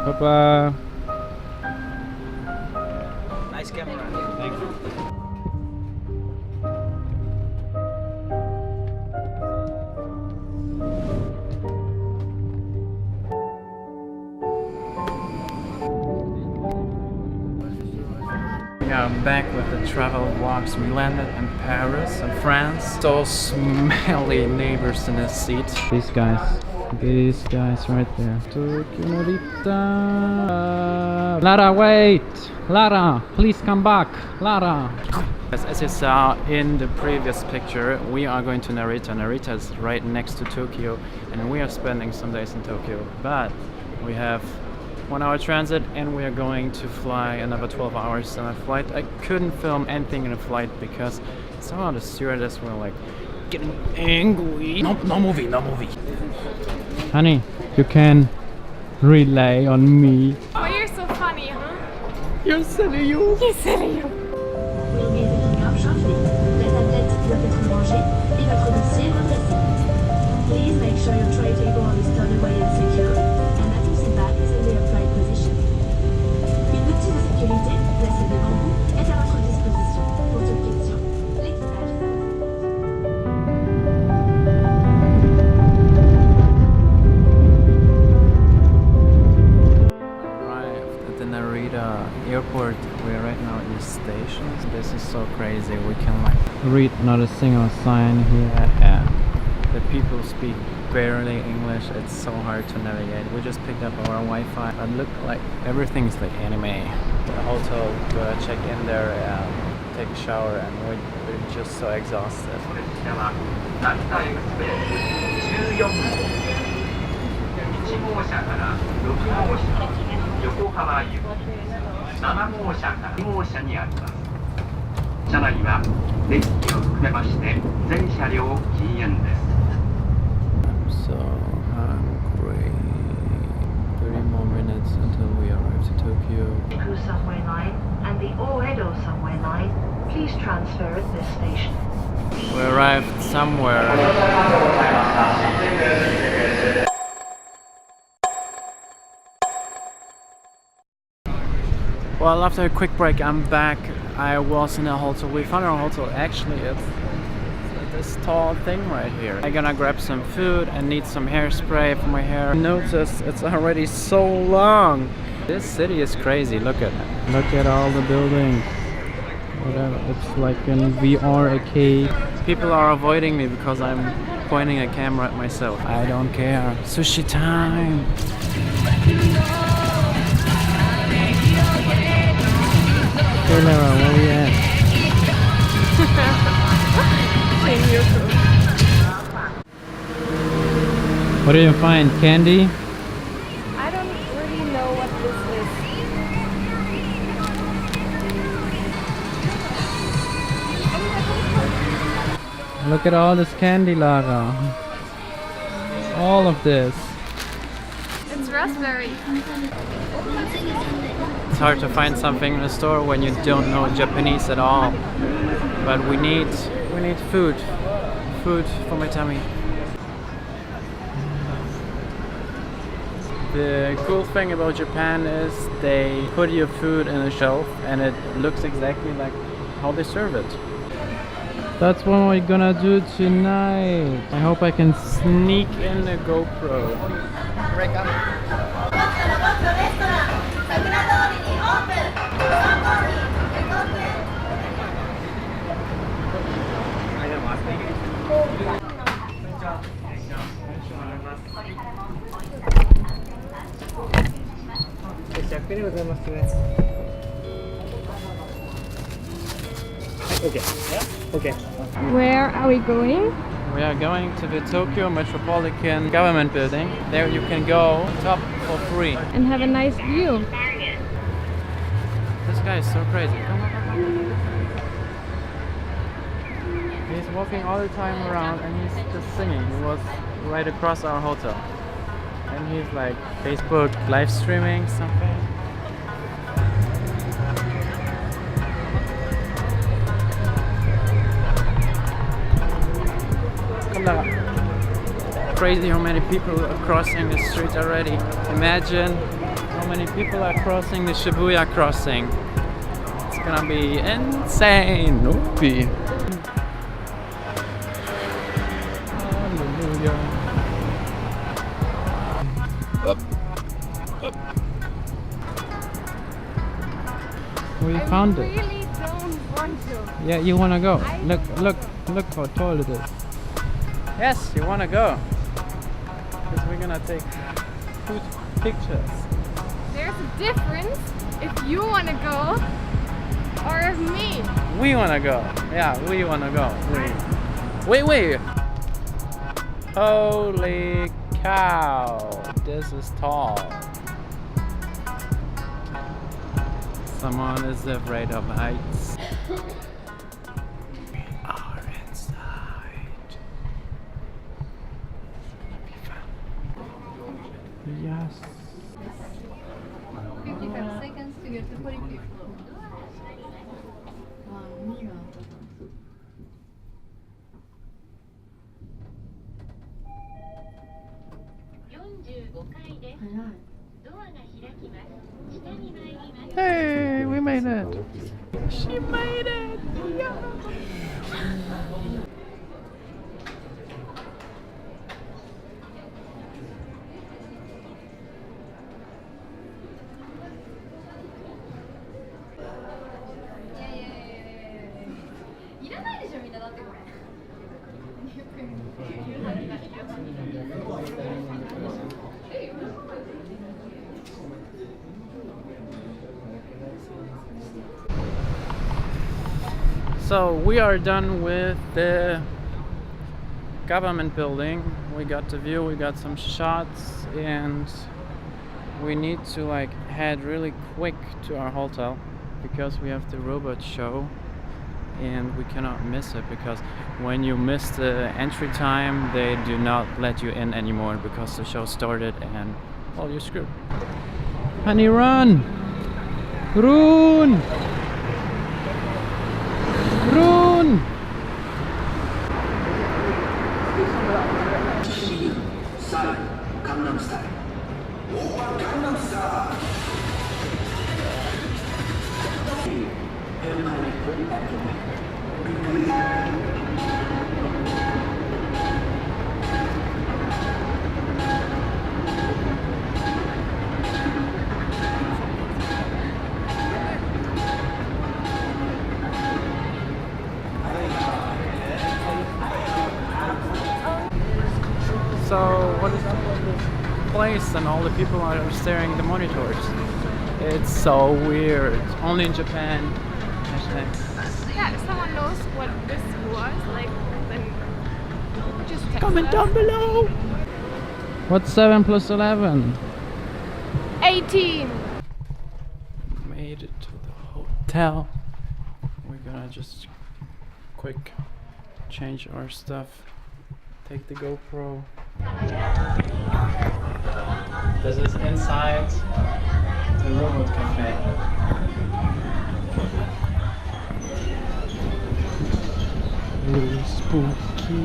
Bye-bye. Nice camera. Thank you. We are back with the travel vlogs. We landed in Paris, in France. So smelly neighbors in the seat. These guys right there. Tokyo Narita. Lara, wait! Lara, please come back! Lara! As you saw in the previous picture, we are going to Narita. Narita is right next to Tokyo, and we are spending some days in Tokyo. But we have 1 hour transit, and we are going to fly another 12 hours on a flight. I couldn't film anything in a flight because somehow the stewardess were like getting angry. No movie, no movie. Honey, you can rely on me. Oh, you're so funny, huh? You're silly, you. You're silly, you. Will be picking up shortly. La tablette doit être rangée et votre dossier replacé. Please make sure your tray table is stowed away and secure, and that your seat back is in the upright position. Une outil de sécurité placé devant vous est à votre disposition. Pour toute question, l'équipage. Narita airport. We are right now in the station. This is so crazy. We can like read not a single sign here. And the people speak barely English. It's so hard to navigate. We just picked up our Wi-Fi and look like everything's like anime. The hotel, check in there and take a shower, and we're just so exhausted. 横浜行き7号車から2号車にあります。車内は電気を含めまして全車両禁煙です。 I'm so hungry. 30 more minutes until we arrive to Tokyo. Iku subway line and the Oedo subway line. Please transfer at this station. We arrived somewhere. Well, after a quick break, I'm back. I was in a hotel. We found our hotel. Actually, it's this tall thing right here. I'm gonna grab some food and need some hairspray for my hair. Notice it's already so long. This city is crazy. Look at it. Look at all the buildings. Whatever. It's like in VR arcade. People are avoiding me because I'm pointing a camera at myself. I don't care. Sushi time. Hey Lara, where we at? What did you find? Candy? I don't really know what this is. Look at all this candy, Lara. All of this. It's raspberry. It's hard to find something in the store when you don't know Japanese at all. But we need food. Food for my tummy. The cool thing about Japan is they put your food in a shelf and it looks exactly like how they serve it. That's what we're gonna do tonight. I hope I can sneak in the GoPro. Where are we going? We are going to the Tokyo Metropolitan Government Building. There you can go top for free. And have a nice view. This guy is so crazy. Come on. He's walking all the time around and he's just singing. He was right across our hotel. And he's like Facebook live streaming something. Crazy how many people are crossing the street already. Imagine how many people are crossing the Shibuya crossing. It's gonna be insane. Oopie. Hallelujah. Up. We found it. I really don't want to. Yeah, you wanna go? Look how tall it is. Yes, you wanna go? Because we're gonna take good pictures. There's a difference if you want to go or if me. We wanna go. Yeah, we wanna go. Wait. Holy cow, this is tall. Someone is afraid of heights. We are inside. It's gonna be fun. Yes. 55 seconds to get to 45 floor. Mira. 下に参ります。 Hey, we made it. She made it. Yeah. So we are done with the government building. We got the view, we got some shots, and we need to like head really quick to our hotel because we have the robot show and we cannot miss it, because when you miss the entry time they do not let you in anymore because the show started and well, you're screwed. Honey, run! Run! Run! So what is up with this place and all the people are staring at the monitors? It's so weird. Only in Japan. Yeah, if someone knows what this was, like, then just text Comment us. down below! What's 7 plus 11? 18! Made it to the hotel. We're gonna just quick change our stuff. Take the GoPro. This is inside the robot cafe. Really spooky.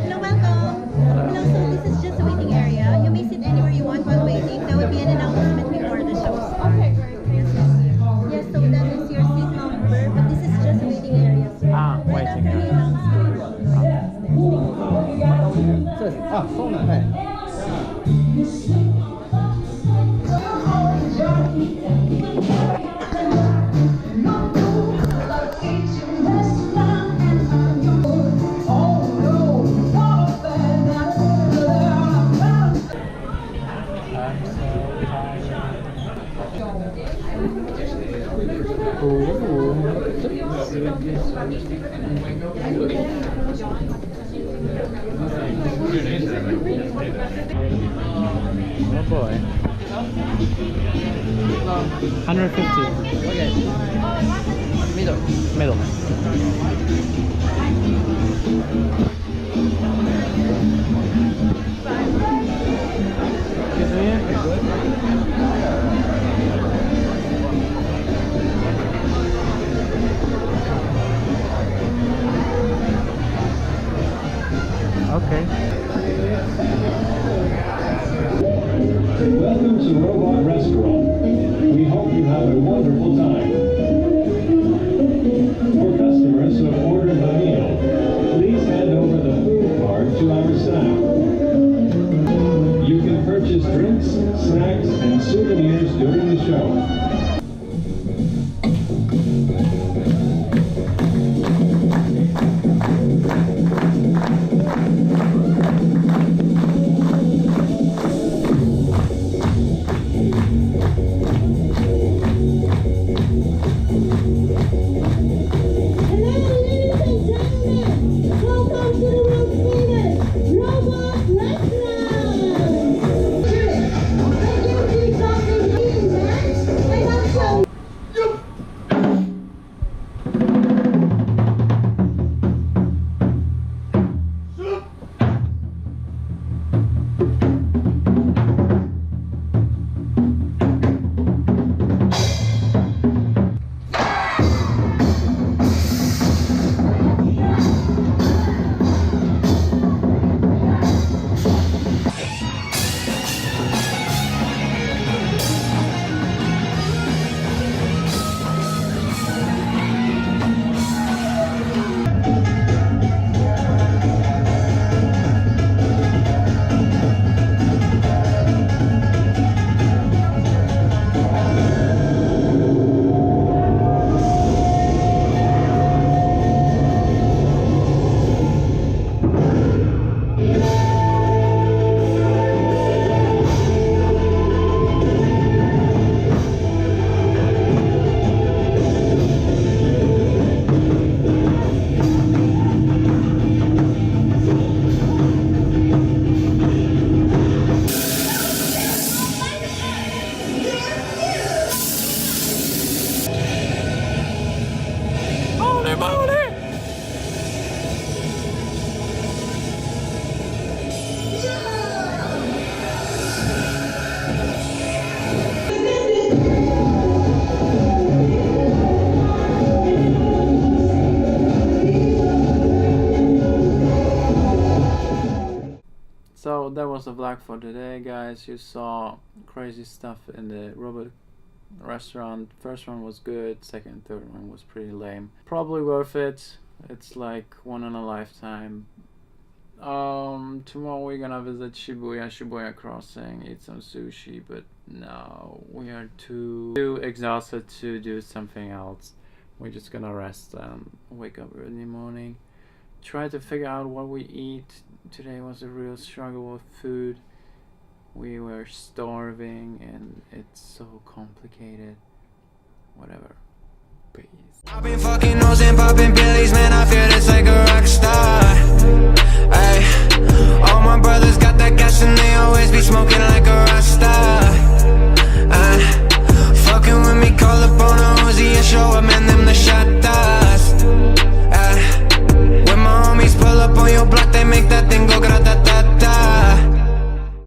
Hello, welcome. Hello, so this is just a waiting area. You may sit anywhere you want while waiting. There will be an announcement before the show. Okay, great. Yes, so that is your seat number, but this is just a waiting area. So Ah, right waiting after the area. 150. Okay. Middle. Middle. Excuse me? Okay. Welcome to Robot Restaurant. We hope you have a wonderful time. For customers who have ordered the meal, please hand over the food card to our staff. You can purchase drinks, snacks, and souvenirs during the show. So that was the vlog for today, guys. You saw crazy stuff in the robot restaurant. First one was good, second, third one was pretty lame. Probably worth it. It's like one in a lifetime. Tomorrow we're gonna visit Shibuya Crossing, eat some sushi, but no, we are too exhausted to do something else. We're just gonna rest and wake up early in the morning. Try to figure out what we eat. Today was a real struggle with food. We were starving and it's so complicated. Whatever. Peace. I've been fucking nose and popping pillies, man, I feel it's like a rock star.